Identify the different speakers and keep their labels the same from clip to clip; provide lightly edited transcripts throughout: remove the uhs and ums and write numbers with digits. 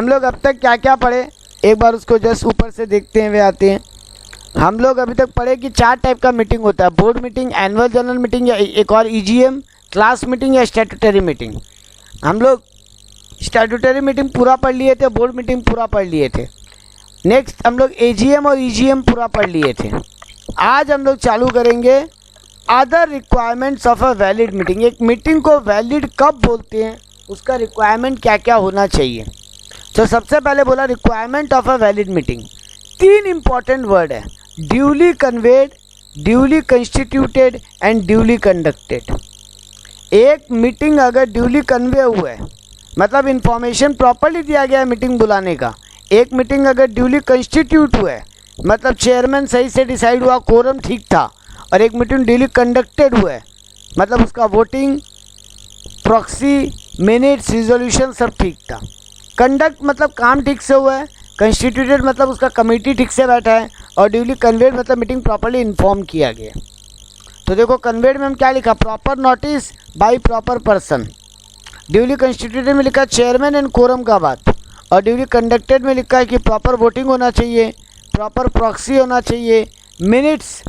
Speaker 1: हम लोग अब तक क्या क्या पढ़े, एक बार उसको जस्ट ऊपर से देखते हुए आते हैं। हम लोग अभी तक पढ़े कि 4 टाइप का मीटिंग होता है, board meeting, annual general meeting, या एक और ईजीएम, क्लास मीटिंग या स्टैट्यूटरी मीटिंग। हम लोग स्टैट्यूटरी मीटिंग पूरा पढ़ लिए थे, बोर्ड मीटिंग पूरा पढ़ लिए थे। नेक्स्ट हम लोग एजीएम और ईजीएम पूरा पढ़ लिए थे। आज हम लोग चालू करेंगे other requirements of a valid meeting. एक मीटिंग को वैलिड कब बोलते हैं, उसका रिक्वायरमेंट क्या क्या होना चाहिए। तो सबसे पहले बोला requirement of a valid meeting, 3 important word है, duly convened, duly constituted and duly conducted. एक मीटिंग अगर ड्यूली कन्वे हुआ है, मतलब इन्फॉर्मेशन प्रॉपरली दिया गया है मीटिंग बुलाने का। एक मीटिंग अगर ड्यूली कंस्टिट्यूट हुआ है, मतलब चेयरमैन सही से डिसाइड हुआ, कोरम ठीक था। और एक मीटिंग ड्यूली कंडक्टेड हुआ है, मतलब उसका वोटिंग, प्रॉक्सी, मिनट्स, रिजोल्यूशन सब ठीक था। कंडक्ट मतलब काम ठीक से हुआ है, कंस्टिट्यूटेड मतलब उसका कमेटी ठीक से बैठा है, और ड्यूली कन्वेड मतलब मीटिंग प्रॉपरली इन्फॉर्म किया गया। तो देखो कन्वेड में हम क्या लिखा, proper notice by proper person. Duly constituted में लिखा चेयरमैन एंड कोरम का बात, और ड्यूली कंडक्टेड में लिखा है कि प्रॉपर वोटिंग होना चाहिए, प्रॉपर प्रॉक्सी होना चाहिए, मिनट्स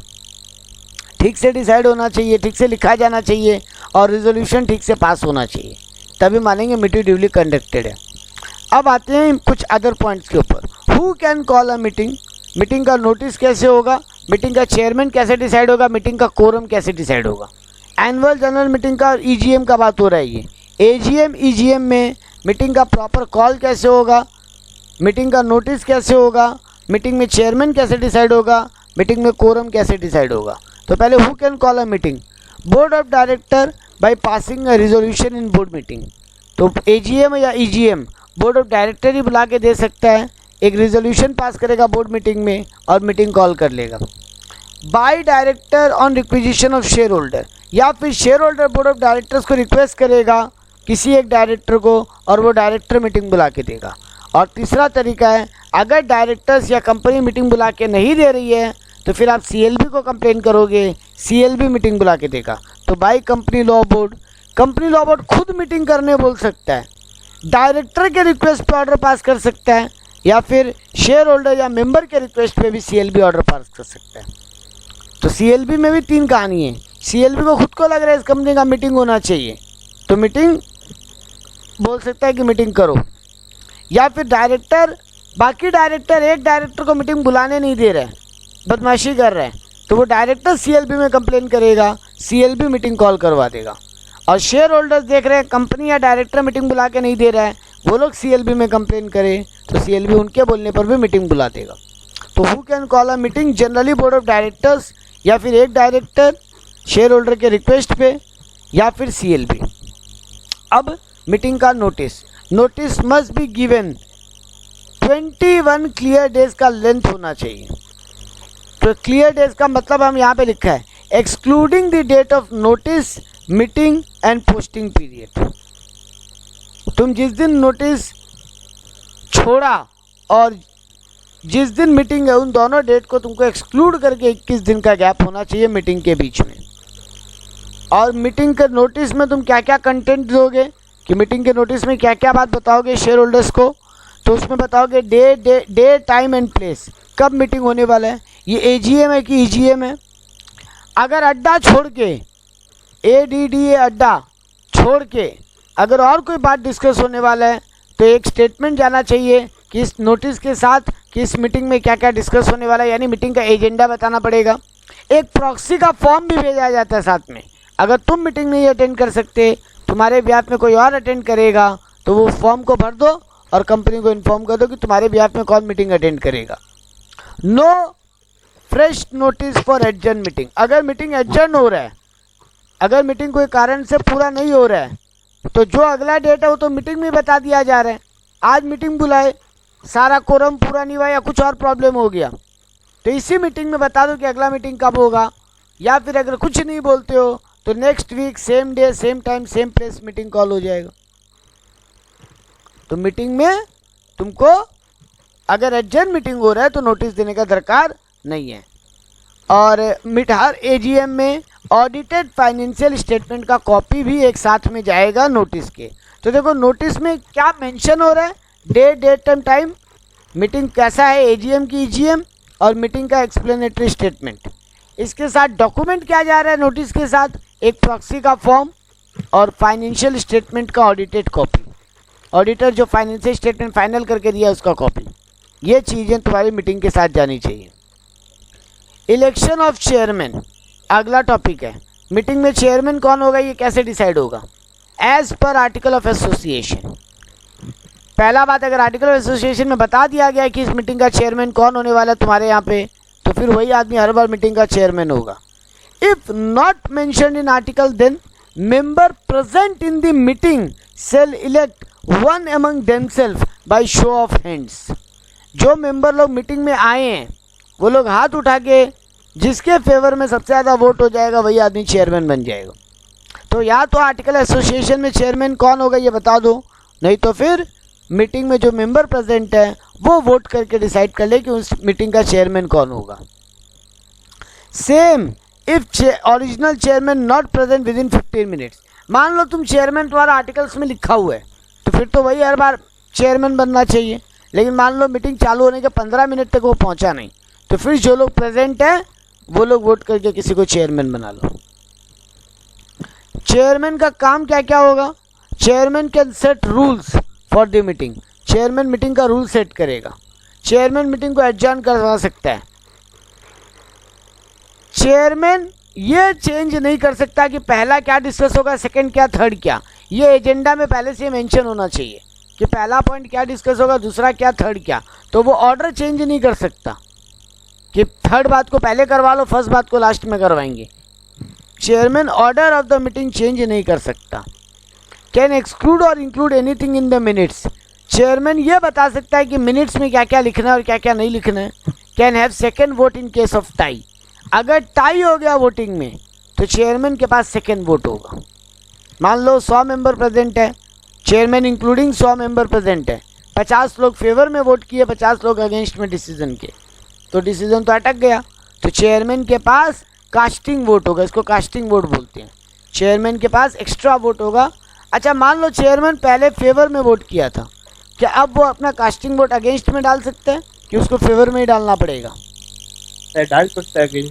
Speaker 1: ठीक से डिसाइड होना चाहिए, ठीक से लिखा जाना चाहिए, और रिजोल्यूशन ठीक से पास होना चाहिए, तभी मानेंगे मीटिंग ड्यूली कंडक्टेड है। अब आते हैं कुछ अदर पॉइंट्स के ऊपर। Who can call a meeting, meeting का नोटिस कैसे होगा, मीटिंग का चेयरमैन कैसे डिसाइड होगा, मीटिंग का कोरम कैसे डिसाइड होगा। एनुअल जनरल मीटिंग का और ईजीएम का बात हो रहा है ये। एजीएम ईजीएम में मीटिंग का प्रॉपर कॉल कैसे होगा, मीटिंग का नोटिस कैसे होगा, मीटिंग में चेयरमैन कैसे डिसाइड होगा, मीटिंग में कोरम कैसे डिसाइड होगा। तो पहले who can call a meeting, board of director by passing a resolution in board meeting. तो एजीएम या ईजीएम बोर्ड ऑफ डायरेक्टर ही बुला के दे सकता है, एक रिजोल्यूशन पास करेगा बोर्ड मीटिंग में और मीटिंग कॉल कर लेगा। By director on requisition of share holder, या फिर share holder board of directors को रिक्वेस्ट करेगा किसी एक डायरेक्टर को, और वो डायरेक्टर मीटिंग बुला के देगा। और तीसरा तरीका है, अगर डायरेक्टर्स या कंपनी मीटिंग बुला के नहीं दे रही है तो फिर आप सीएलबी को कंप्लेन करोगे, सीएलबी मीटिंग बुला के देगा। तो by company law board, company law board खुद मीटिंग करने बोल सकता है, डायरेक्टर के रिक्वेस्ट पे ऑर्डर पास कर सकता है, या फिर शेयर होल्डर या मेंबर के रिक्वेस्ट पे भी सीएलबी ऑर्डर पास कर सकता है। तो सीएलबी में भी 3 कहानी है। सीएलबी को खुद को लग रहा है इस कंपनी का मीटिंग होना चाहिए, तो मीटिंग बोल सकता है कि मीटिंग करो। या फिर डायरेक्टर, बाकी डायरेक्टर एक डायरेक्टर को मीटिंग बुलाने नहीं दे रहे हैं, बदमाशी कर रहे हैं, तो वो डायरेक्टर सीएलबी में कंप्लेन करेगा, सीएलबी मीटिंग कॉल करवा देगा। और शेयर होल्डर्स देख रहे हैं कंपनी या डायरेक्टर मीटिंग बुला के नहीं दे रहा है, वो लोग सीएलबी में कंप्लेन करें तो सीएलबी उनके बोलने पर भी मीटिंग बुला देगा। तो who can call a meeting, generally board of directors, या फिर एक डायरेक्टर शेयर होल्डर के रिक्वेस्ट पे, या फिर सीएलबी। अब मीटिंग का notice, notice must be given 21 clear days का लेंथ होना चाहिए। तो क्लियर डेज का मतलब हम यहाँ पे लिखा है excluding the date of notice, meeting and posting period. तुम जिस दिन नोटिस छोड़ा और जिस दिन मीटिंग है, उन दोनों डेट को तुमको एक्सक्लूड करके 21 दिन का गैप होना चाहिए मीटिंग के बीच में। और मीटिंग के नोटिस में तुम क्या क्या कंटेंट दोगे, कि मीटिंग के नोटिस में क्या क्या बात बताओगे शेयर होल्डर्स को। तो उसमें बताओगे डे टाइम एंड प्लेस, कब मीटिंग होने वाला है, ये एजीएम है कि ईजीएम है। अगर अड्डा छोड़ के, ADDA अड्डा छोड़ के अगर और कोई बात डिस्कस होने वाला है, तो एक स्टेटमेंट जाना चाहिए कि इस नोटिस के साथ कि इस मीटिंग में क्या क्या डिस्कस होने वाला है, यानी मीटिंग का एजेंडा बताना पड़ेगा। एक प्रॉक्सी का फॉर्म भी भेजा जाता है साथ में, अगर तुम मीटिंग नहीं अटेंड कर सकते, तुम्हारे ब्याह में कोई और अटेंड करेगा, तो वो फॉर्म को भर दो और कंपनी को इन्फॉर्म कर दो कि तुम्हारे ब्याह में कौन मीटिंग अटेंड करेगा। No fresh notice for adjourn meeting, अगर मीटिंग एडजर्न हो रहा है, अगर मीटिंग कोई कारण से पूरा नहीं हो रहा है, तो जो अगला डेट है वो तो मीटिंग में बता दिया जा रहा है। आज मीटिंग बुलाए, सारा कोरम पूरा नहीं हुआ या कुछ और प्रॉब्लम हो गया, तो इसी मीटिंग में बता दो कि अगला मीटिंग कब होगा। या फिर अगर कुछ नहीं बोलते हो तो next week same day same time same place meeting call हो जाएगा। तो मीटिंग में तुमको अगर एडजर्न मीटिंग हो रहा है तो नोटिस देने का दरकार नहीं है। और हर एजीएम में ऑडिटेड फाइनेंशियल स्टेटमेंट का कॉपी भी एक साथ में जाएगा नोटिस के। तो देखो नोटिस में क्या मेंशन हो रहा है, डेट टाइम, मीटिंग कैसा है, एजीएम की ईजीएम, और मीटिंग का एक्सप्लेनेटरी स्टेटमेंट। इसके साथ डॉक्यूमेंट क्या जा रहा है नोटिस के साथ, एक प्रॉक्सी का फॉर्म और फाइनेंशियल स्टेटमेंट का ऑडिटेड कॉपी, ऑडिटर जो फाइनेंशियल स्टेटमेंट फाइनल करके दिया उसका कॉपी। ये चीज़ें तुम्हारी मीटिंग के साथ जानी चाहिए। इलेक्शन ऑफ चेयरमैन अगला टॉपिक है। मीटिंग में चेयरमैन कौन होगा ये कैसे डिसाइड होगा? As per article of association. पहला बात, अगर आर्टिकल ऑफ एसोसिएशन में बता दिया गया कि इस मीटिंग का चेयरमैन कौन होने वाला है तुम्हारे यहाँ पे, तो फिर वही आदमी हर बार मीटिंग का चेयरमैन होगा। If not mentioned in article then member present in the meeting shall elect one among themselves by show of hands. जो मेंबर लोग मीटिंग में आए हैं वो लोग हाथ उठा के जिसके फेवर में सबसे ज़्यादा वोट हो जाएगा वही आदमी चेयरमैन बन जाएगा। तो या तो आर्टिकल एसोसिएशन में चेयरमैन कौन होगा ये बता दो, नहीं तो फिर मीटिंग में जो मेंबर प्रेजेंट है वो वोट करके डिसाइड कर ले कि उस मीटिंग का चेयरमैन कौन होगा। Same if original chairman not present with in 15 minutes. मान लो तुम चेयरमैन तुम्हारा आर्टिकल्स में लिखा हुआ है तो फिर तो वही हर बार चेयरमैन बनना चाहिए, लेकिन मान लो मीटिंग चालू होने के 15 मिनट तक वो पहुंचा नहीं, तो फिर जो लोग प्रेजेंट है वो लोग वोट करके किसी को चेयरमैन बना लो। चेयरमैन का काम क्या क्या होगा? Chairman can set rules for the meeting. Chairman meeting का रूल सेट करेगा। चेयरमैन मीटिंग को एडजर्न करवा सकता है। चेयरमैन ये चेंज नहीं कर सकता कि पहला क्या डिस्कस होगा, सेकंड क्या, थर्ड क्या। ये एजेंडा में पहले से मेंशन होना चाहिए कि पहला पॉइंट क्या डिस्कस होगा, दूसरा क्या, थर्ड क्या। तो वो ऑर्डर चेंज नहीं कर सकता कि थर्ड बात को पहले करवा लो, फर्स्ट बात को लास्ट में करवाएंगे। Chairman order of the meeting change नहीं कर सकता। कैन एक्सक्लूड और include anything in the minutes. Chairman ये बता सकता है कि मिनट्स में क्या क्या लिखना है और क्या क्या नहीं लिखना है। Can have second vote in case of tie. अगर टाई हो गया वोटिंग में तो चेयरमैन के पास सेकेंड वोट होगा। मान लो 100 मेंबर प्रेजेंट है, चेयरमैन इंक्लूडिंग 100 मेंबर प्रेजेंट है, 50 लोग फेवर में वोट किए, 50 लोग अगेंस्ट में डिसीजन के, तो डिसीजन तो अटक गया। तो चेयरमैन के पास कास्टिंग वोट होगा, इसको कास्टिंग वोट बोलते हैं। चेयरमैन के पास एक्स्ट्रा वोट होगा। अच्छा, मान लो चेयरमैन पहले फेवर में वोट किया था, क्या अब वो अपना कास्टिंग वोट अगेंस्ट में डाल सकते हैं कि उसको फेवर में ही डालना पड़ेगा?
Speaker 2: डाल सकता है,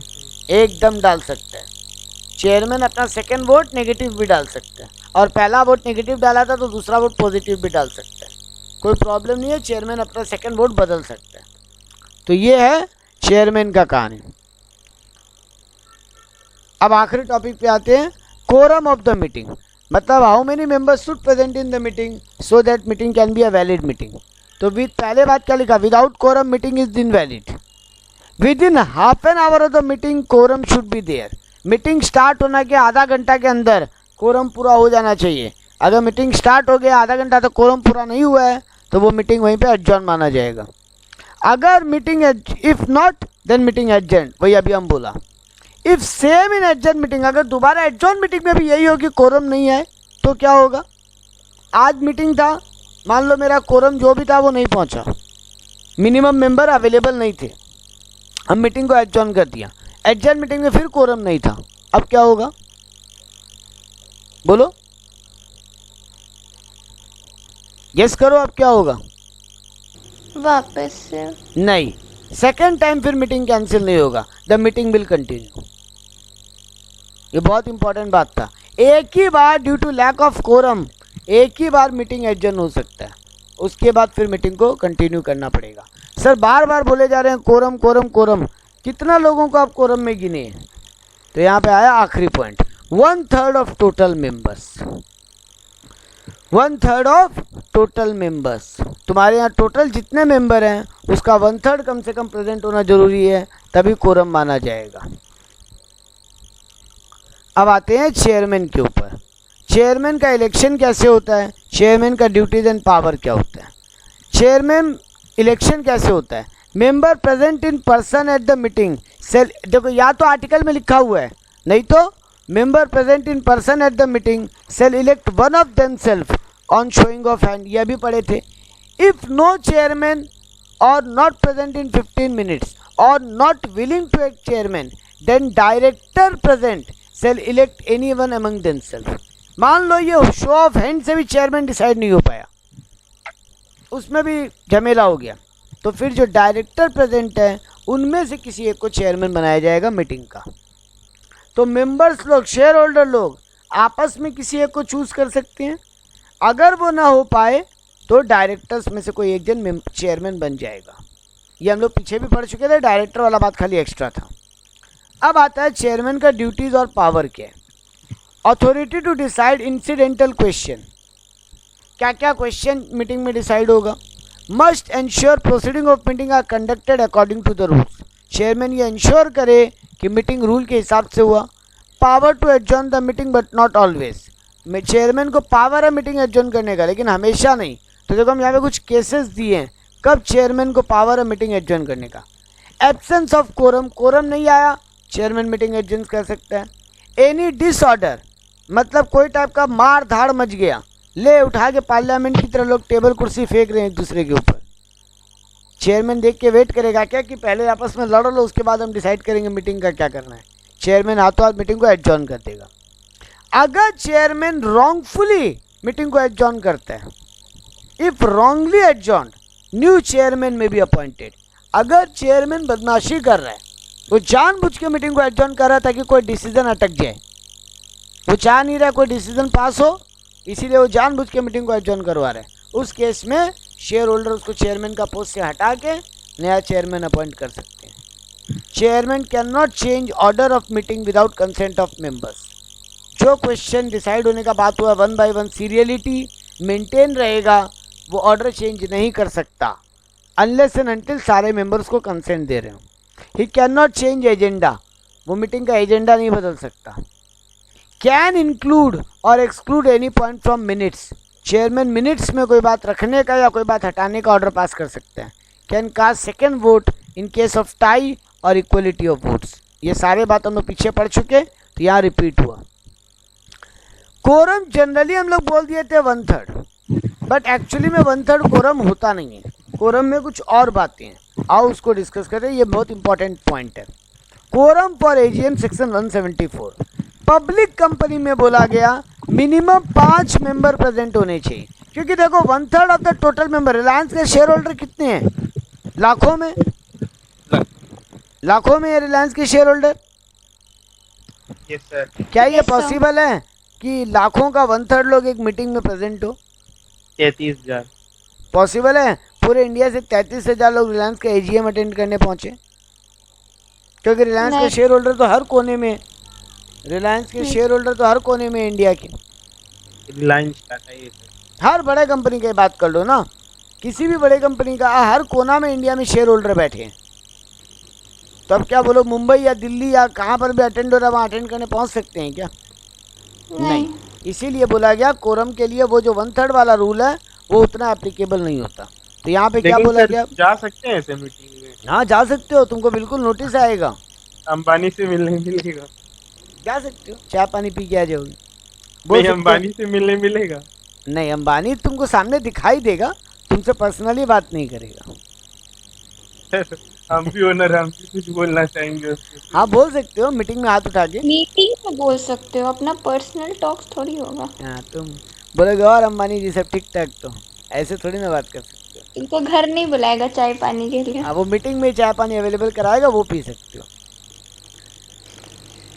Speaker 1: एकदम डाल सकते हैं। चेयरमैन अपना सेकंड वोट नेगेटिव भी डाल सकते हैं, और पहला वोट नेगेटिव डाला था तो दूसरा वोट पॉजिटिव भी डाल सकते हैं, कोई प्रॉब्लम नहीं है। चेयरमैन अपना सेकंड वोट बदल सकते हैं। तो ये है चेयरमैन का कहानी। अब आखिरी टॉपिक पे आते हैं, कोरम ऑफ द मीटिंग। मतलब how many members should present in the meeting so that meeting can be a valid meeting. तो विद पहले बात क्या लिखा, without quorum meeting is invalid. Within half an hour of the meeting quorum should be there. Meeting start होने के आधा घंटा के अंदर कोरम पूरा हो जाना चाहिए। अगर मीटिंग स्टार्ट हो गया आधा घंटा तक कोरम पूरा नहीं हुआ है तो वो मीटिंग वहीं पे एडजॉर्न माना जाएगा। अगर meeting if not then meeting adjourn, वही अभी हम बोला। If same in adjourn meeting, अगर दोबारा एडजॉर्न मीटिंग में भी यही हो कि कोरम नहीं है तो क्या होगा? आज मीटिंग था, मान लो मेरा कोरम जो भी था वो नहीं पहुंचा, मिनिमम मेंबर अवेलेबल नहीं थे, हम मीटिंग को एडजॉर्न कर दिया। एडजॉर्न मीटिंग में फिर कोरम नहीं था, अब क्या होगा बोलो, गेस करो अब क्या होगा?
Speaker 3: वापस से
Speaker 1: नहीं, सेकेंड टाइम फिर मीटिंग कैंसिल नहीं होगा, द मीटिंग विल कंटिन्यू। ये बहुत इंपॉर्टेंट बात था। एक ही बार due to lack of quorum एक ही बार मीटिंग एडजर्न हो सकता है, उसके बाद फिर मीटिंग को कंटिन्यू करना पड़ेगा। सर बार बार बोले जा रहे हैं कोरम कोरम कोरम, कितना लोगों को आप कोरम में गिने हैं? तो यहाँ पे आया आखिरी point, 1/3 of total members. 1/3 of total members, तुम्हारे यहाँ टोटल जितने मेंबर हैं उसका 1/3 कम से कम प्रेजेंट होना जरूरी है, तभी कोरम माना जाएगा। अब आते हैं चेयरमैन के ऊपर। चेयरमैन का इलेक्शन कैसे होता है, चेयरमैन का ड्यूटीज एंड पावर क्या होता है, चेयरमैन इलेक्शन कैसे होता है? Member present in person at the meeting shall, देखो या तो आर्टिकल में लिखा हुआ है, नहीं तो member present in person at the meeting shall elect one of themselves on showing of hand, यह भी पढ़े थे। If no chairman or not present in 15 minutes or not willing to act chairman then director present shall elect any one among themselves. मान लो ये show off hand से भी chairman decide नहीं हो पाया, उसमें भी झमेला हो गया, तो फिर जो डायरेक्टर प्रेजेंट है उनमें से किसी एक को चेयरमैन बनाया जाएगा मीटिंग का। तो मेंबर्स लोग, शेयर होल्डर लोग आपस में किसी एक को चूज कर सकते हैं। अगर वो ना हो पाए तो डायरेक्टर्स में से कोई एक जन चेयरमैन बन जाएगा। ये हम लोग पीछे भी पढ़ चुके थे, डायरेक्टर वाला बात खाली एक्स्ट्रा था। अब आता है चेयरमैन का ड्यूटीज और पावर क्या है। Authority to decide incidental question, क्या क्या क्वेश्चन मीटिंग में डिसाइड होगा। Must ensure proceeding of meeting are conducted according to the rules, chairman ये इंश्योर करे कि मीटिंग रूल के हिसाब से हुआ। Power to adjourn the meeting but not always, chairman को पावर है मीटिंग एडजॉर्न करने का, लेकिन हमेशा नहीं। तो देखो हम यहाँ पे कुछ केसेस दिए हैं कब चेयरमैन को पावर है मीटिंग एडजॉर्न करने का। एब्सेंस ऑफ कोरम, कोरम नहीं आया, चेयरमैन मीटिंग एडजॉर्न कर सकता है। एनी डिसऑर्डर, मतलब कोई टाइप का मार धाड़ मच गया, ले उठा के पार्लियामेंट की तरह लोग टेबल कुर्सी फेंक रहे हैं एक दूसरे के ऊपर, चेयरमैन देख के वेट करेगा क्या कि पहले आपस में लड़ लो, उसके बाद हम डिसाइड करेंगे मीटिंग का क्या करना है। चेयरमैन हाथों हाथ मीटिंग को एडजॉर्न कर देगा। अगर चेयरमैन रॉन्गफुली मीटिंग को एडजॉर्न करता है, if wrongly adjourn new chairman में बी अपॉइंटेड, अगर चेयरमैन बदमाशी कर रहा है, वो जानबूझ के मीटिंग को एडजॉर्न कर रहा है ताकि कोई डिसीजन अटक जाए, वो चाह नहीं रहा कोई डिसीजन पास हो, इसीलिए वो जानबूझ के मीटिंग को एडजॉर्न करवा रहे हैं, उस केस में शेयर होल्डर उसको चेयरमैन का पोस्ट से हटा के नया चेयरमैन अपॉइंट कर सकते हैं। Chairman can not change order of meeting without consent of members, जो क्वेश्चन डिसाइड होने का बात हुआ 1 by 1 सीरियलिटी मेंटेन रहेगा, वो ऑर्डर चेंज नहीं कर सकता अनलेस एंड अनटिल सारे मेंबर्स को कंसेंट दे रहे हो। He can not change agenda, वो मीटिंग का एजेंडा नहीं बदल सकता। कैन इंक्लूड और exclude any point from minutes, chairman minutes में कोई बात रखने का या कोई बात हटाने का ऑर्डर पास कर सकते हैं। Can cast second vote in case of tie or equality of votes, ये सारे बात हम लोग पीछे पढ़ चुके, तो यहाँ रिपीट हुआ। कोरम जनरली हम लोग बोल दिए थे 1/3, बट एक्चुअली में 1/3 कोरम होता नहीं है, कोरम में कुछ और बातें हैं, आओ उसको डिस्कस करें, ये बहुत इंपॉर्टेंट पॉइंट है। Quorum for AGM section 174, public company में बोला गया मिनिमम 5 मेंबर प्रेजेंट होने चाहिए, क्योंकि देखो 1/3 of the total member, Reliance के शेयर होल्डर कितने हैं, लाखों में, लाखों में है रिलायंस के शेयर होल्डर।
Speaker 2: Yes sir.
Speaker 1: क्या ये
Speaker 3: Yes, sir.
Speaker 1: पॉसिबल है कि लाखों का 1/3 लोग एक मीटिंग में प्रेजेंट हो?
Speaker 2: 33,000
Speaker 1: पॉसिबल है? पूरे इंडिया से 33,000 लोग रिलायंस का एजीएम अटेंड करने पहुंचे, क्योंकि रिलायंस के
Speaker 3: नहीं।
Speaker 1: शेयर होल्डर तो हर कोने में, रिलायंस के शेयर होल्डर तो हर कोने में इंडिया के,
Speaker 2: रिलायंस टाटा ये सर।
Speaker 1: हर बड़े कंपनी की बात कर लो ना, किसी भी बड़े कंपनी का हर कोना में इंडिया में शेयर होल्डर बैठे हैं। तो अब क्या बोलो मुंबई या दिल्ली या कहाँ पर भी अटेंड हो रहा है वहाँ अटेंड करने पहुँच सकते हैं क्या? नहीं। इसीलिए बोला गया कोरम के लिए वो जो 1/3 वाला रूल है वो उतना एप्लीकेबल नहीं होता। तो यहाँ पे क्या
Speaker 2: लेकिन
Speaker 1: बोला
Speaker 2: सर
Speaker 1: गया?
Speaker 2: जा सकते हैं ऐसे मीटिंग में?
Speaker 1: हाँ जा सकते हो, तुमको बिल्कुल नोटिस आएगा,
Speaker 2: अंबानी से मिलने मिलेगा?
Speaker 1: जा सकते हो, चाय पानी पी के आ जाओगे।
Speaker 2: नहीं, अंबानी से मिलने मिलेगा?
Speaker 1: नहीं, अंबानी तुमको सामने दिखाई देगा, तुमसे पर्सनली बात नहीं करेगा।
Speaker 2: हम भी ओनर, हम भी कुछ बोलना चाहेंगे उसको।
Speaker 1: हाँ बोल सकते हो, मीटिंग में हाथ उठा के।
Speaker 3: मीटिंग में बोल सकते हो, अपना पर्सनल टॉक्स थोड़ी होगा।
Speaker 1: हाँ तुम बोलोगे और अंबानी जी सब ठीक ठाक, तो ऐसे थोड़ी ना बात कर सकते हो।
Speaker 3: तुमको घर नहीं बुलाएगा चाय पानी के लिए।
Speaker 1: हाँ वो मीटिंग में चाय पानी अवेलेबल कराएगा, वो पी सकते हो।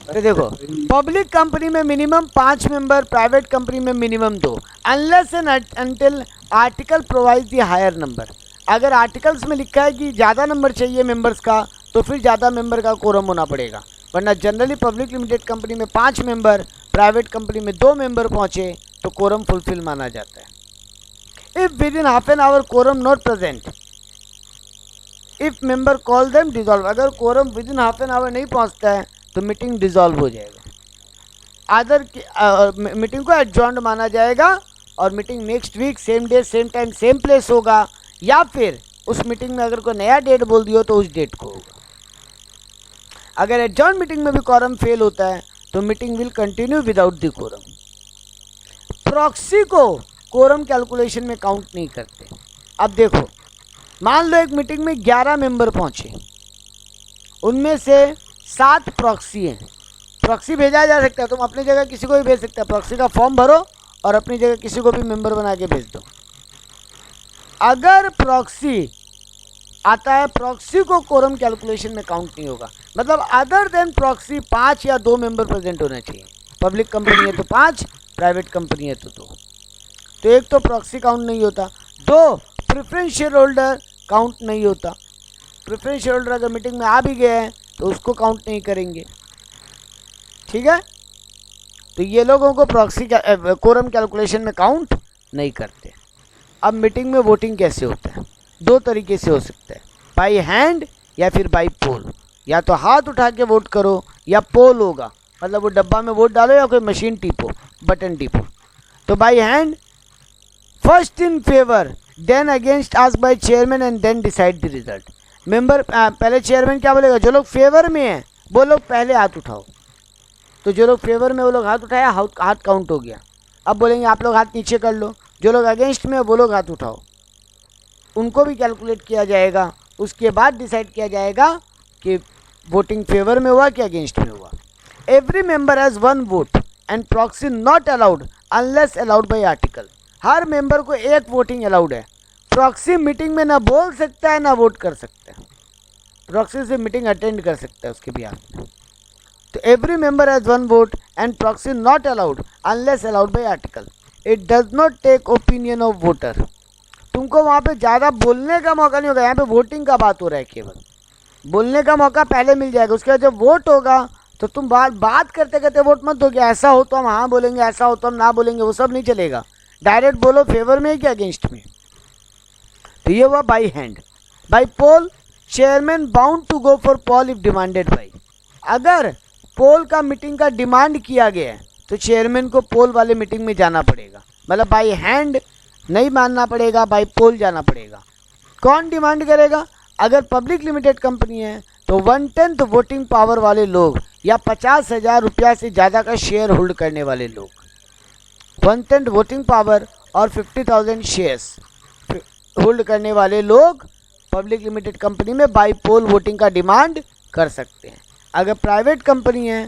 Speaker 1: तो देखो पब्लिक कंपनी में मिनिमम 5 मेंबर, प्राइवेट कंपनी में minimum 2, unless and until article provide the higher number. अगर आर्टिकल्स में लिखा है कि ज़्यादा नंबर चाहिए मेंबर्स का, तो फिर ज़्यादा मेंबर का कोरम होना पड़ेगा, वरना जनरली पब्लिक लिमिटेड कंपनी में 5 मेंबर, प्राइवेट कंपनी में 2 मेंबर पहुँचे तो कोरम फुलफिल माना जाता है। If within half an hour quorum not present, if member call them dissolve, अगर quorum within half an hour नहीं पहुँचता है तो मीटिंग डिजॉल्व हो जाएगा। अदर मीटिंग को एडजॉर्न्ड माना जाएगा और meeting next week same day same time same place होगा, या फिर उस मीटिंग में अगर कोई नया डेट बोल दियो तो उस डेट को होगा। अगर एडजॉर्न मीटिंग में भी कोरम फेल होता है तो meeting will continue without the quorum. Proxy को कोरम कैलकुलेशन में काउंट नहीं करते। अब देखो मान लो एक मीटिंग में 11 मेंबर पहुंचे, उनमें से 7 प्रॉक्सी हैं। प्रॉक्सी भेजा जा सकता है, तुम अपनी जगह किसी को भी भेज सकते हो, प्रॉक्सी का फॉर्म भरो और अपनी जगह किसी को भी मेंबर बना के भेज दो। अगर प्रॉक्सी आता है, प्रॉक्सी को कोरम कैलकुलेशन में काउंट नहीं होगा। मतलब अदर देन प्रॉक्सी 5 या 2 मेंबर प्रेजेंट होना चाहिए। पब्लिक कंपनी है तो 5, प्राइवेट कंपनी है तो 2। तो एक तो प्रॉक्सी काउंट नहीं होता। 2, प्रेफरेंस शेयर होल्डर काउंट नहीं होता। प्रेफरेंस शेयर होल्डर अगर मीटिंग में आ भी गए हैं तो उसको काउंट नहीं करेंगे। ठीक है, तो ये लोगों को प्रॉक्सी कोरम कैलकुलेशन में काउंट नहीं करते। अब मीटिंग में वोटिंग कैसे होता है? 2 तरीके से हो सकता है, बाई हैंड या फिर बाई पोल। या तो हाथ उठा के वोट करो या पोल होगा, मतलब वो डब्बा में वोट डालो या कोई मशीन टिपो, बटन टिपो। तो by hand, first in favour then against ask by chairman and then decide the result. Member पहले चेयरमैन क्या बोलेगा, जो लोग फेवर में हैं वो लोग पहले हाथ उठाओ। तो जो लोग फेवर में वो लोग हाथ उठाया, हाथ काउंट हो गया। अब बोलेंगे आप लोग हाथ नीचे कर लो, जो लोग अगेंस्ट में है वो लोग हाथ उठाओ, उनको भी कैलकुलेट किया जाएगा। उसके बाद डिसाइड किया जाएगा कि वोटिंग फेवर में हुआ कि अगेंस्ट में हुआ। Every member has 1 vote and proxy not allowed unless allowed by article. Her member को 1 वोटिंग अलाउड है। प्रॉक्सी मीटिंग में ना बोल सकता है ना वोट कर सकता है, प्रॉक्सी से मीटिंग अटेंड कर सकता है उसके बिहाफ में। तो every member has 1 vote and proxy not allowed unless allowed by article. It does not take opinion of voter. तुमको वहाँ पे ज़्यादा बोलने का मौका नहीं होगा। यहाँ पे वोटिंग का बात हो रहा है, केवल बोलने का मौका पहले मिल जाएगा। उसके बाद जब वोट होगा तो तुम बात करते करते वोट मत दोगे, ऐसा हो तो हम हाँ बोलेंगे, ऐसा हो तो हम ना बोलेंगे, वो सब नहीं चलेगा। डायरेक्ट बोलो फेवर में कि अगेंस्ट में। तो ये हुआ by hand. By poll, chairman bound to go for poll if demanded by. अगर पोल का मीटिंग का डिमांड किया गया है तो चेयरमैन को पोल वाले मीटिंग में जाना पड़ेगा। मतलब बाई हैंड नहीं मानना पड़ेगा, बाई पोल जाना पड़ेगा। कौन डिमांड करेगा? अगर पब्लिक लिमिटेड कंपनी है तो 1/10 वोटिंग पावर वाले लोग या 50,000 रुपया से ज़्यादा का शेयर होल्ड करने वाले लोग, 1/10 वोटिंग पावर और 50,000 शेयर्स होल्ड करने वाले लोग पब्लिक लिमिटेड कंपनी में बाई पोल वोटिंग का डिमांड कर सकते हैं। अगर प्राइवेट कंपनी है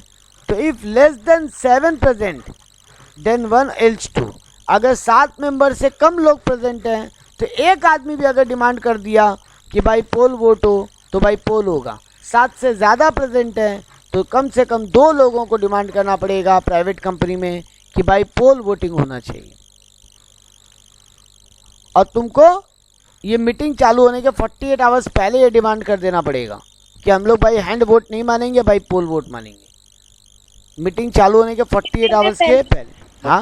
Speaker 1: तो if less than 7 present then 1/2। अगर 7 मेंबर से कम लोग प्रेजेंट हैं तो एक आदमी भी अगर डिमांड कर दिया कि बाई पोल वोट हो तो बाई पोल होगा। 7 से ज़्यादा प्रेजेंट हैं तो कम से कम 2 लोगों को डिमांड करना पड़ेगा प्राइवेट कंपनी में कि बाई पोल वोटिंग होना चाहिए। और तुमको ये मीटिंग चालू होने के 48 आवर्स पहले ये डिमांड कर देना पड़ेगा कि हम लोग बाई हैंड वोट नहीं मानेंगे, बाई पोल वोट मानेंगे। मीटिंग चालू होने के 48 आवर्स के पहले। हाँ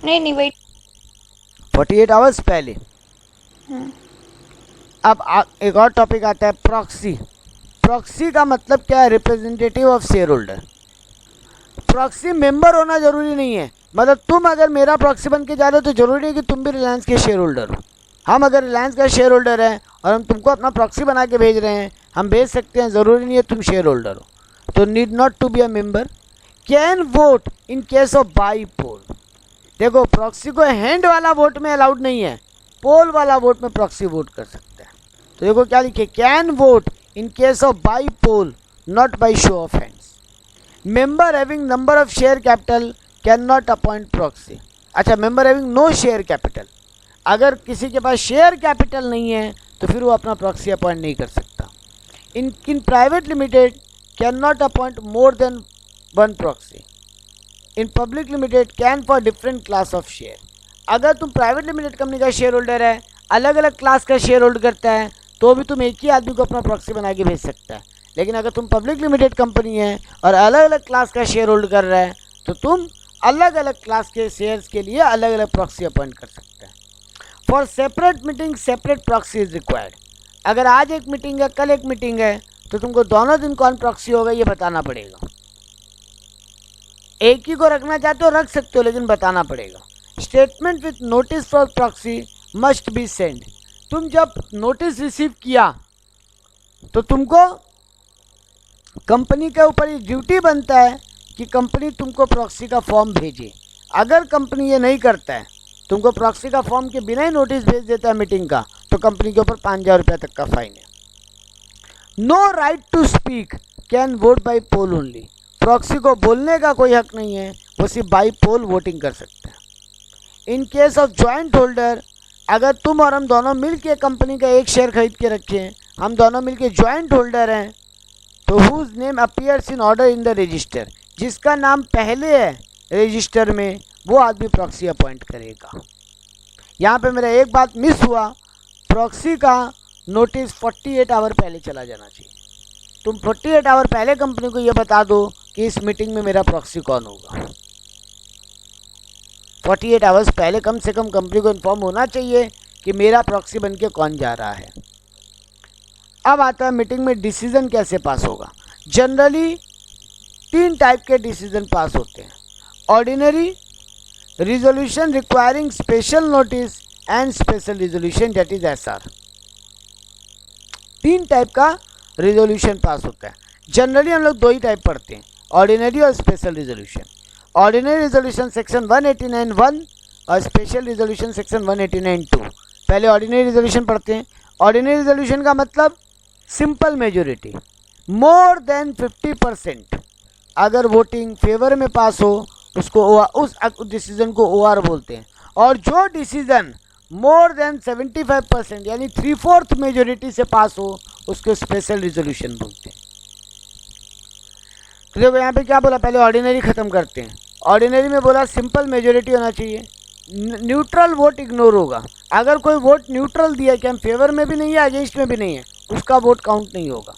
Speaker 3: नहीं वेट,
Speaker 1: 48 आवर्स पहले। अब एक और टॉपिक आता है प्रॉक्सी। प्रॉक्सी का मतलब क्या है? Representative of share holder. Proxy member होना जरूरी नहीं है। मतलब तुम अगर मेरा प्रॉक्सी बन के जा रहे हो तो जरूरी नहीं कि तुम भी रिलायंस के शेयर होल्डर हो। हम अगर रिलायंस का शेयर होल्डर हैं और हम तुमको अपना प्रॉक्सी बना के भेज रहे हैं, हम भेज सकते हैं, ज़रूरी नहीं है तुम शेयर होल्डर हो। तो need not to be a member. Can vote in case of by poll. देखो प्रॉक्सी को हैंड वाला वोट में अलाउड नहीं है, पोल वाला वोट में प्रॉक्सी वोट कर सकता है। तो देखो क्या लिखे, can vote in case of by poll not by show of hands. Member having number of share capital can not appoint proxy. अच्छा, member having no share capital, अगर किसी के पास शेयर कैपिटल नहीं है तो फिर वो अपना प्रॉक्सी अपॉइंट नहीं कर सकता। In private limited can not appoint more than 1 proxy. In public limited can for different class of share. अगर तुम प्राइवेट लिमिटेड कंपनी का शेयर होल्डर है, अलग अलग क्लास का शेयर होल्ड करता है, तो भी तुम एक ही आदमी को अपना प्रॉक्सी बना के भेज सकता है। लेकिन अगर तुम पब्लिक लिमिटेड कंपनी है और अलग अलग क्लास का शेयर होल्ड कर रहा है तो तुम अलग अलग क्लास के शेयर्स के लिए अलग अलग प्रॉक्सी अपॉइंट कर सकते हैं। For separate meeting separate proxy is required. अगर आज एक मीटिंग है, कल एक मीटिंग है, तो तुमको दोनों दिन कौन प्रॉक्सी होगा ये बताना पड़ेगा। एक ही को रखना चाहते हो रख सकते हो, लेकिन बताना पड़ेगा। Statement with notice for proxy must be send. तुम जब नोटिस रिसीव किया तो तुमको कंपनी के ऊपर ये ड्यूटी बनता है कि कंपनी तुमको प्रॉक्सी का फॉर्म भेजे। अगर कंपनी ये नहीं करता है, तुमको प्रॉक्सी का फॉर्म के बिना ही नोटिस भेज देता है मीटिंग का, तो कंपनी के ऊपर 5,000 रुपया तक का फाइन है। No right to speak can vote by poll only. Proxy को बोलने का कोई हक नहीं है, वो सिर्फ बाई पोल वोटिंग कर सकता है। इन केस ऑफ ज्वाइंट होल्डर अगर तुम और हम दोनों मिल के कंपनी का एक शेयर खरीद के रखे हैं, हम दोनों मिल के ज्वाइंट होल्डर हैं, तो whose name appears in order in the register, जिसका नाम पहले है रजिस्टर में, वो आदमी प्रॉक्सी अपॉइंट करेगा। यहाँ पे मेरा एक बात मिस हुआ, प्रॉक्सी का नोटिस 48 आवर पहले चला जाना चाहिए। तुम 48 आवर पहले कंपनी को ये बता दो कि इस मीटिंग में मेरा प्रॉक्सी कौन होगा। 48 आवर्स पहले कम से कम कंपनी को इन्फॉर्म होना चाहिए कि मेरा प्रॉक्सी बन के कौन जा रहा है। अब आता है मीटिंग में डिसीजन कैसे पास होगा। जनरली 3 टाइप के डिसीजन पास होते हैं, ordinary, resolution requiring special notice and special resolution, that is SR। 3 type का रिजोल्यूशन पास होता है। जनरली हम लोग 2 ही टाइप पढ़ते हैं, ऑर्डिनरी और special resolution. Ordinary resolution section 189(1) और स्पेशल रिजोल्यूशन सेक्शन 189(2). पहले ऑर्डिनरी रिजोल्यूशन पढ़ते हैं। ऑर्डिनरी रिजोल्यूशन का मतलब सिंपल मेजोरिटी, मोर देन 50%। अगर वोटिंग फेवर में पास हो उसको उस डिसीजन को OR बोलते हैं, और जो डिसीजन मोर देन 75% यानी 3/4 मेजोरिटी से पास हो उसको स्पेशल रिजोल्यूशन बोलते हैं। तो देखो यहाँ पे क्या बोला, पहले ऑर्डिनरी खत्म करते हैं। ऑर्डिनरी में बोला सिंपल मेजोरिटी होना चाहिए, न्यूट्रल वोट इग्नोर होगा। अगर कोई वोट न्यूट्रल दिया कि हम फेवर में भी नहीं है अगेंस्ट में भी नहीं है, उसका वोट काउंट नहीं होगा।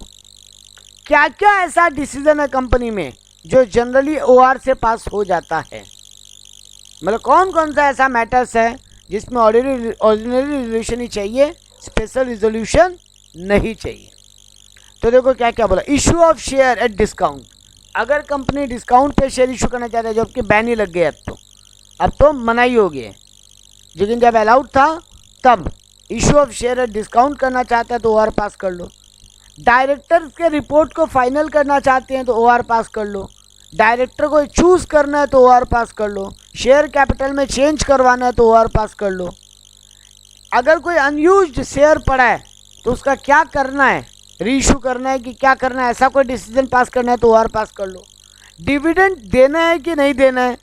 Speaker 1: क्या क्या ऐसा डिसीजन है कंपनी में जो जनरली OR से पास हो जाता है, मतलब कौन कौन सा ऐसा मैटर्स है जिसमें ऑर्डिनरी रिजोल्यूशन ही चाहिए, स्पेशल रिजोल्यूशन नहीं चाहिए। तो देखो क्या क्या बोला, issue of share at discount. अगर कंपनी डिस्काउंट पे शेयर इशू करना चाहता है, जबकि बैन ही लग गया, अब तो मनाही हो गई है, लेकिन जब अलाउड था तब issue of share at discount करना चाहता है तो OR पास कर लो। डायरेक्टर के रिपोर्ट को फाइनल करना चाहते हैं तो OR पास कर लो। डायरेक्टर को चूज़ करना है तो OR पास कर लो। शेयर कैपिटल में चेंज करवाना है तो OR पास कर लो। अगर कोई अनयूज्ड शेयर पड़ा है तो उसका क्या करना है, रीइशू करना है कि क्या करना है, ऐसा कोई डिसीजन पास करना है तो OR पास कर लो। डिविडेंड देना है कि नहीं देना है,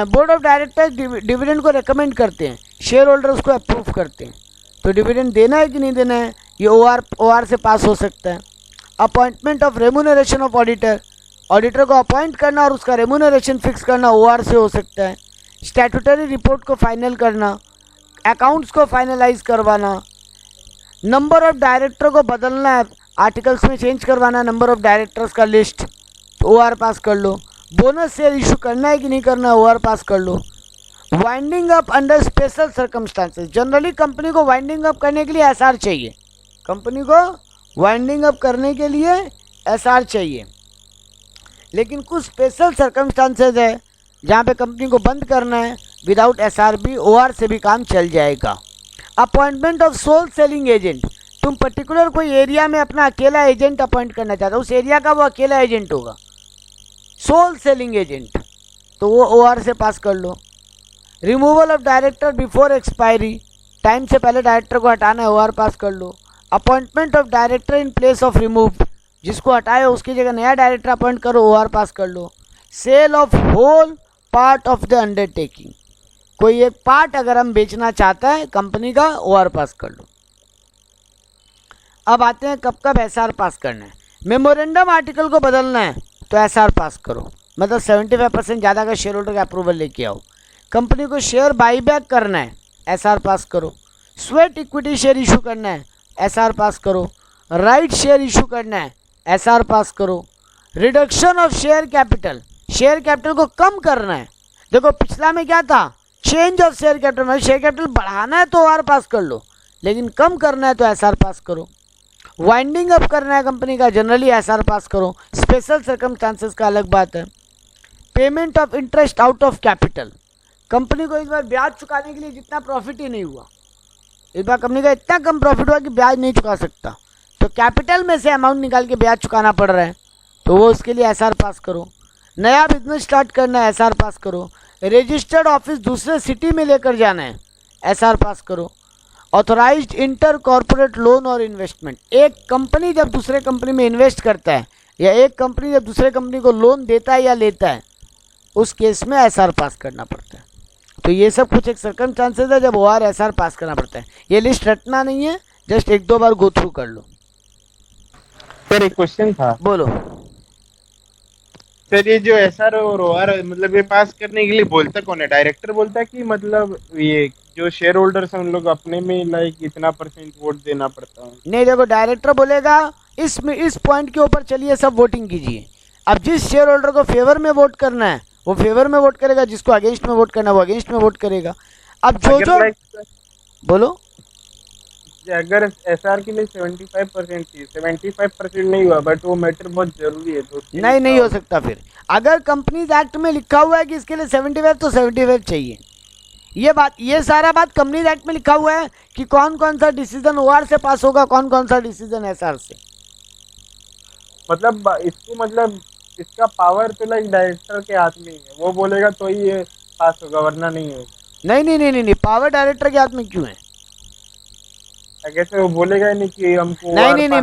Speaker 1: बोर्ड ऑफ डायरेक्टर्स डिविडेंड को रेकमेंड करते हैं, शेयर होल्डर उसको अप्रूव करते हैं, तो डिविडेंड देना है कि नहीं देना है ये OR से पास हो सकता है। Appointment of remuneration of auditor, auditor को अपॉइंट करना और उसका रेम्यूनरेशन फिक्स करना OR से हो सकता है। स्टैट्यूटरी रिपोर्ट को फाइनल करना, अकाउंट्स को फाइनलाइज करवाना, नंबर ऑफ डायरेक्टर को बदलना है, आर्टिकल्स में चेंज करवाना नंबर ऑफ डायरेक्टर्स का लिस्ट, तो OR पास कर लो। बोनस शेयर इशू करना है कि नहीं करना है, OR पास कर लो। Winding up under special circumstances, generally company को वाइंडिंग अप करने के लिए SR चाहिए, कंपनी को वाइंडिंग अप करने के लिए SR चाहिए, लेकिन कुछ स्पेशल सर्कमस्टांसेस है जहाँ पे कंपनी को बंद करना है, विदाउट SR भी OR से भी काम चल जाएगा। Appointment of sole selling agent, तुम पर्टिकुलर कोई एरिया में अपना अकेला एजेंट अपॉइंट करना चाहते हो, उस एरिया का वो अकेला एजेंट होगा, सोल सेलिंग एजेंट, तो वो OR से पास कर लो। Removal of director before expiry, time से पहले डायरेक्टर को हटाना है, OR पास कर लो। Appointment of director in place of remove, जिसको हटाए उसकी जगह नया डायरेक्टर अपॉइंट करो, OR पास कर लो। Sale of whole part of the undertaking, कोई एक पार्ट अगर हम बेचना चाहता है कंपनी का, OR पास कर लो। अब आते हैं कब कब SR पास करना है। मेमोरेंडम आर्टिकल को बदलना है तो SR पास करो, मतलब 75% ज़्यादा का शेयर होल्डर का अप्रूवल लेके आओ। कंपनी को शेयर बाईबैक करना है, SR पास करो। स्वेट इक्विटी शेयर इशू करना है, SR पास करो। राइट शेयर इशू करना है, SR पास करो। Reduction of share capital, share capital को कम करना है। देखो पिछला में क्या था, चेंज ऑफ शेयर कैपिटल, मतलब शेयर कैपिटल बढ़ाना है तो OR पास कर लो, लेकिन कम करना है तो SR पास करो। वाइंडिंग अप करना है कंपनी का, जनरली SR पास करो, स्पेशल सर्कमस्टांसेस का अलग बात है। Payment of interest out of capital, company को इस बार ब्याज चुकाने के लिए जितना प्रॉफिट ही नहीं हुआ, इस बार कंपनी का इतना कम प्रॉफिट हुआ कि ब्याज नहीं चुका सकता, तो कैपिटल में से अमाउंट निकाल के ब्याज चुकाना पड़ रहा है, तो वो उसके लिए SR पास करो। नया बिजनेस स्टार्ट करना है, SR पास करो। रजिस्टर्ड ऑफिस दूसरे सिटी में लेकर जाना है, SR पास करो। ऑथोराइज्ड इंटर कॉर्पोरेट लोन और इन्वेस्टमेंट, एक कंपनी जब दूसरे कंपनी में इन्वेस्ट करता है या एक कंपनी जब दूसरे कंपनी को लोन देता है या लेता है, उस केस में SR पास करना पड़ता है। तो ये सब कुछ एक सर्कमस्टांसेस है जब OR/SR पास करना पड़ता है। ये लिस्ट रटना नहीं है, जस्ट एक दो बार गो थ्रू कर लो।
Speaker 2: सर एक क्वेश्चन था।
Speaker 1: बोलो।
Speaker 2: सर ये जो SR और OR मतलब ये पास करने के लिए बोलता कौन है? डायरेक्टर बोलता है कि मतलब ये जो शेयर होल्डर्स हैं उन लोग अपने में लाइक इतना % वोट देना पड़ता है?
Speaker 1: नहीं देखो, डायरेक्टर बोलेगा इस पॉइंट के ऊपर चलिए सब वोटिंग कीजिए। अब जिस शेयर होल्डर को फेवर में वोट करना है वो फेवर में वोट करेगा, जिसको अगेंस्ट में वोट करना है वो अगेंस्ट में वोट करेगा। अब जो बोलो,
Speaker 2: अगर SR के लिए 75% थी, 75% नहीं हुआ, बट वो मैटर बहुत जरूरी है तो
Speaker 1: नहीं हो सकता। फिर अगर कंपनीज एक्ट में लिखा हुआ है कि इसके लिए 75 तो 75 चाहिए। ये सारा बात कंपनीज एक्ट में लिखा हुआ है कि कौन कौन सा डिसीजन OR से पास होगा, कौन कौन सा डिसीजन SR से।
Speaker 2: मतलब इसका पावर तो लाइक डायरेक्टर के हाथ में ही है, वो बोलेगा तो ही ये पास होगा वरना नहीं होगा।
Speaker 1: नहीं, पावर डायरेक्टर के हाथ में क्यों है?
Speaker 2: कैसे वो बोलेगा ही नहीं कि हमको
Speaker 1: नहीं,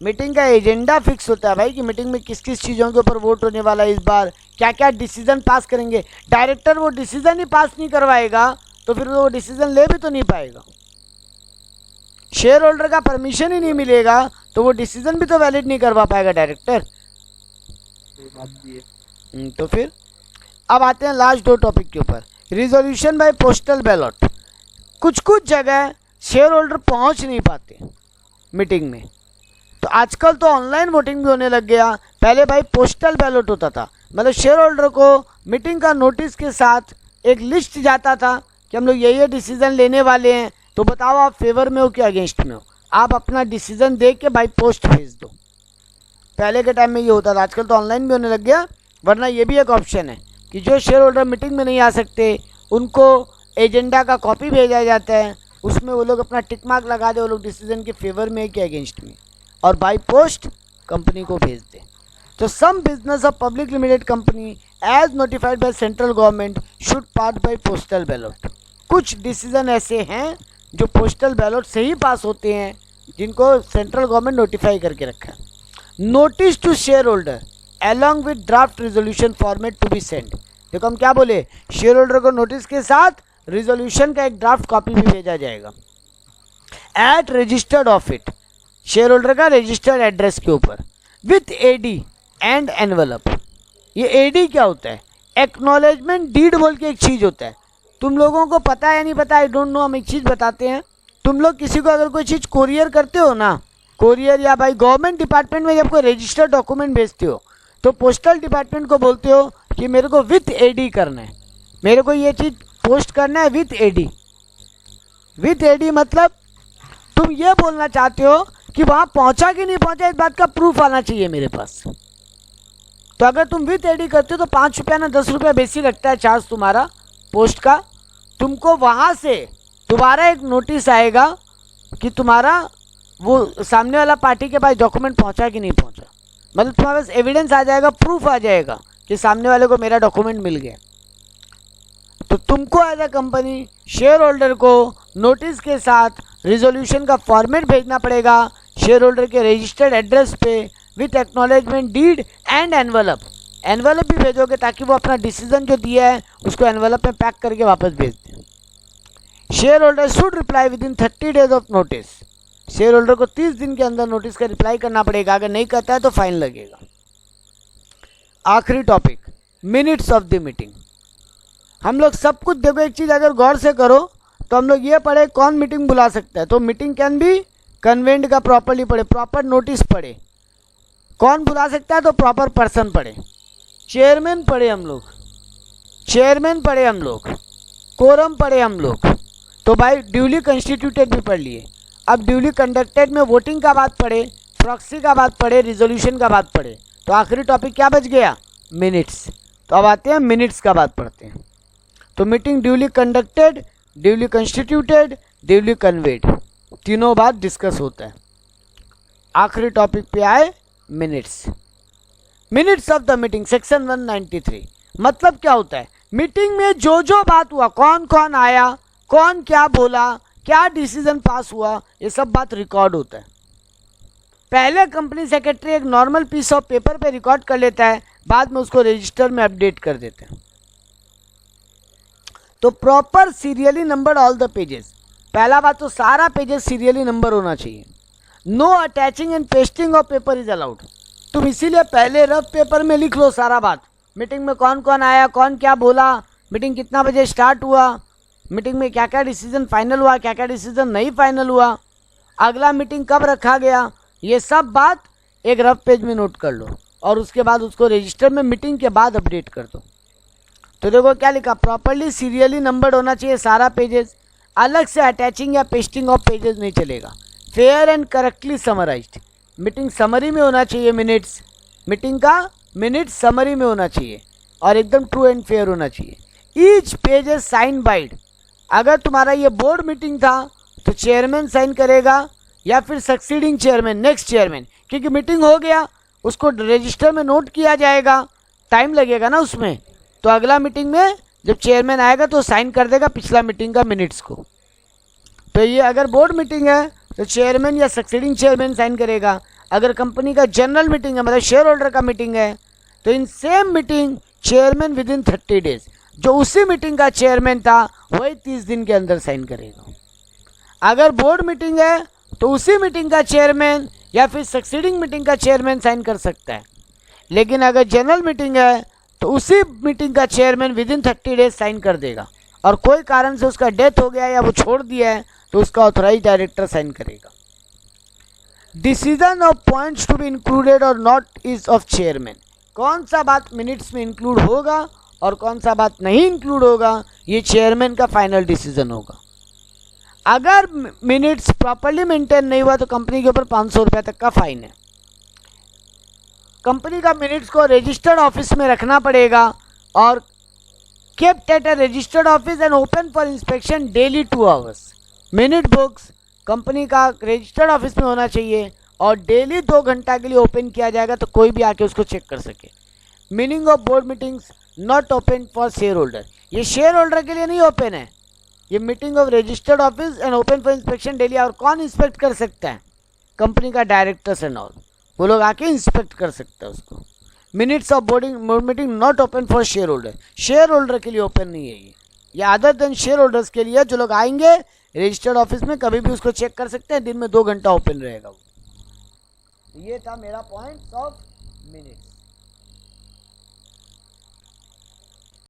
Speaker 1: मीटिंग का एजेंडा फिक्स होता है भाई कि मीटिंग में किस किस चीज़ों के ऊपर वोट होने वाला है, इस बार क्या क्या डिसीजन पास करेंगे। डायरेक्टर वो डिसीजन ही पास नहीं करवाएगा तो फिर वो डिसीजन ले भी तो नहीं पाएगा। शेयर होल्डर का परमिशन ही नहीं मिलेगा तो वो डिसीजन भी तो वैलिड नहीं करवा पाएगा डायरेक्टर। तो फिर अब आते हैं लास्ट दो टॉपिक के ऊपर। Resolution by postal ballot. कुछ जगह शेयर होल्डर पहुंच नहीं पाते मीटिंग में, तो आजकल तो ऑनलाइन वोटिंग भी होने लग गया। पहले भाई पोस्टल बैलेट होता था, मतलब शेयर होल्डर को मीटिंग का नोटिस के साथ एक लिस्ट जाता था कि हम लोग ये डिसीजन लेने वाले हैं, तो बताओ आप फेवर में हो कि अगेंस्ट में हो। आप अपना डिसीजन दे के बाई पोस्ट भेज दो। पहले के टाइम में ये होता था, आजकल तो ऑनलाइन भी होने लग गया। वरना ये भी एक ऑप्शन है कि जो शेयर होल्डर मीटिंग में नहीं आ सकते उनको एजेंडा का कॉपी भेजा जाता है, उसमें वो लोग अपना टिक मार्क लगा दे वो लोग डिसीजन के फेवर में है कि अगेंस्ट में, और बाई पोस्ट कंपनी को भेज दे। तो some business of public limited company as notified by central government should pass by postal ballot. कुछ डिसीजन ऐसे हैं जो पोस्टल बैलेट से ही पास होते हैं, जिनको सेंट्रल गवर्नमेंट नोटिफाई करके रखा है। Notice to shareholder along with draft resolution format to be send. देखो हम क्या बोले, शेयर होल्डर को नोटिस के साथ रिजोल्यूशन का एक ड्राफ्ट कॉपी भी भेजा जाएगा at registered of it, shareholder का रजिस्टर्ड एड्रेस के ऊपर, विथ AD एंड एनवलप। ये AD क्या होता है? एक्नॉलेजमेंट डीड बोल के एक चीज़ होता है। तुम लोगों को पता है या नहीं पता, आई डोंट नो, हम एक चीज़ बताते हैं। तुम लोग किसी को अगर कोई चीज़ कोरियर करते हो ना, कोरियर या भाई गवर्नमेंट डिपार्टमेंट में जब कोई रजिस्टर्ड डॉक्यूमेंट भेजते हो तो पोस्टल डिपार्टमेंट को बोलते हो कि मेरे को विथ AD करना है, मेरे को ये चीज़ पोस्ट करना है विथ AD। विथ AD मतलब तुम ये बोलना चाहते हो कि वहाँ पहुँचा कि नहीं पहुँचा, इस बात का प्रूफ आना चाहिए मेरे पास। तो अगर तुम विथ AD करते हो तो 5 रुपया ना 10 रुपया बेसी लगता है चार्ज तुम्हारा पोस्ट का। तुमको वहाँ से दोबारा एक नोटिस आएगा कि तुम्हारा वो सामने वाला पार्टी के पास डॉक्यूमेंट पहुँचा कि नहीं पहुँचा, मतलब तुम्हारे पास एविडेंस आ जाएगा, प्रूफ आ जाएगा कि सामने वाले को मेरा डॉक्यूमेंट मिल गया। तो तुमको as a company shareholder को नोटिस के साथ रिजोल्यूशन का फॉर्मेट भेजना पड़ेगा शेयर होल्डर के रजिस्टर्ड एड्रेस पे with acknowledgement deed and envelope. Envelope भी भेजोगे ताकि वो अपना डिसीजन जो दिया है उसको एनवलप में पैक करके वापस भेज दें। Share holder should reply with in 30 days of notice. Share holder को 30 दिन के अंदर नोटिस का रिप्लाई करना पड़ेगा, अगर नहीं करता है तो फाइन लगेगा। आखिरी topic, minutes of the meeting. हम लोग सब कुछ देखो, एक चीज़ अगर गौर से करो तो हम लोग ये पढ़े कौन मीटिंग बुला सकता है, तो मीटिंग कैन बी कन्वेंड का प्रॉपरली पढ़े, प्रॉपर नोटिस पढ़े। कौन बुला सकता है तो प्रॉपर पर्सन पढ़े। चेयरमैन पढ़े हम लोग, चेयरमैन पढ़े हम लोग, कोरम पढ़े हम लोग, तो भाई ड्यूली कंस्टिट्यूटेड भी पढ़ लिए। अब ड्यूली कंडक्टेड में वोटिंग का बात पढ़े, प्रॉक्सी का बात पढ़े, रिजोल्यूशन का बात पढ़े, तो आखिरी टॉपिक क्या बच गया? मिनट्स। तो अब आते हैं मिनट्स का बात पढ़ते हैं। तो meeting duly conducted, duly constituted, duly conveyed, तीनों बात डिस्कस होता है। आखिरी टॉपिक पे आए minutes. Minutes of the meeting section 193 मतलब क्या होता है? मीटिंग में जो जो बात हुआ, कौन कौन आया, कौन क्या बोला, क्या डिसीजन पास हुआ, ये सब बात रिकॉर्ड होता है। पहले कंपनी सेक्रेटरी एक नॉर्मल पीस ऑफ पेपर पे रिकॉर्ड कर लेता है, बाद में उसको रजिस्टर में अपडेट कर देते हैं। तो proper serially number all the pages. पहला बात तो सारा पेजेस सीरियली नंबर होना चाहिए। No attaching and pasting of paper is allowed. तुम इसीलिए पहले रफ पेपर में लिख लो सारा बात, मीटिंग में कौन कौन आया, कौन क्या बोला, मीटिंग कितना बजे स्टार्ट हुआ, मीटिंग में क्या क्या डिसीजन फाइनल हुआ, क्या क्या डिसीजन नहीं फाइनल हुआ, अगला मीटिंग कब रखा गया, ये सब बात एक रफ पेज में नोट कर लो और उसके बाद उसको रजिस्टर में मीटिंग के बाद अपडेट कर दो। तो देखो क्या लिखा, प्रॉपरली सीरियली नंबर्ड होना चाहिए सारा पेजेस, अलग से अटैचिंग या पेस्टिंग ऑफ पेजेस नहीं चलेगा। Fair and correctly summarised, meeting summary में होना चाहिए, मिनट्स मीटिंग का मिनट समरी में होना चाहिए और एकदम ट्रू एंड फेयर होना चाहिए। Each page is sine wide. अगर तुम्हारा ये बोर्ड मीटिंग था तो चेयरमैन साइन करेगा या फिर सक्सीडिंग चेयरमैन, नेक्स्ट चेयरमैन, क्योंकि मीटिंग हो गया उसको रजिस्टर में नोट किया जाएगा, टाइम लगेगा ना उसमें, तो अगला मीटिंग में जब चेयरमैन आएगा तो साइन कर देगा पिछला मीटिंग का मिनट्स को। तो ये अगर बोर्ड मीटिंग है तो चेयरमैन या सक्सीडिंग चेयरमैन साइन करेगा। अगर कंपनी का जनरल मीटिंग है, मतलब शेयर होल्डर का मीटिंग है, तो in same meeting chairman within 30 days, जो उसी मीटिंग का चेयरमैन था वही 30 दिन के अंदर साइन करेगा। अगर बोर्ड मीटिंग है तो उसी मीटिंग का चेयरमैन या फिर सक्सीडिंग मीटिंग का चेयरमैन साइन कर सकता है। लेकिन अगर जनरल मीटिंग है तो उसी मीटिंग का chairman within 30 days sign कर देगा, और कोई कारण से उसका डेथ हो गया या वो छोड़ दिया है तो उसका ऑथराइज डायरेक्टर साइन करेगा। Decision of points to be included or not is of chairman. कौन सा बात मिनट्स में इंक्लूड होगा और कौन सा बात नहीं इंक्लूड होगा, ये चेयरमैन का फाइनल डिसीजन होगा। अगर मिनट्स प्रॉपरली मेंटेन नहीं हुआ तो कंपनी के ऊपर 500 रुपये तक का फाइन है। कंपनी का मिनट्स को रजिस्टर्ड ऑफिस में रखना पड़ेगा और kept at a registered office and open for inspection daily 2 hours. Minute books company का रजिस्टर्ड ऑफिस में होना चाहिए और डेली 2 घंटा के लिए ओपन किया जाएगा तो कोई भी आके उसको चेक कर सके। Meaning of board meetings not open for share holder. ये शेयर होल्डर के लिए नहीं ओपन है, ये meeting of registered office and open for inspection daily. और कौन इंस्पेक्ट कर सकता है? कंपनी का डायरेक्टर्स एंड ऑल, वो लोग आके इंस्पेक्ट कर सकते हैं उसको। Minutes of board meeting not open for share holder. Share holder के लिए ओपन नहीं है ये अदर देन शेयर होल्डर्स के लिए, जो लोग आएंगे रजिस्टर्ड ऑफिस में कभी भी उसको चेक कर सकते हैं, दिन में 2 घंटा ओपन रहेगा वो। ये था मेरा पॉइंट ऑफ मिनट्स।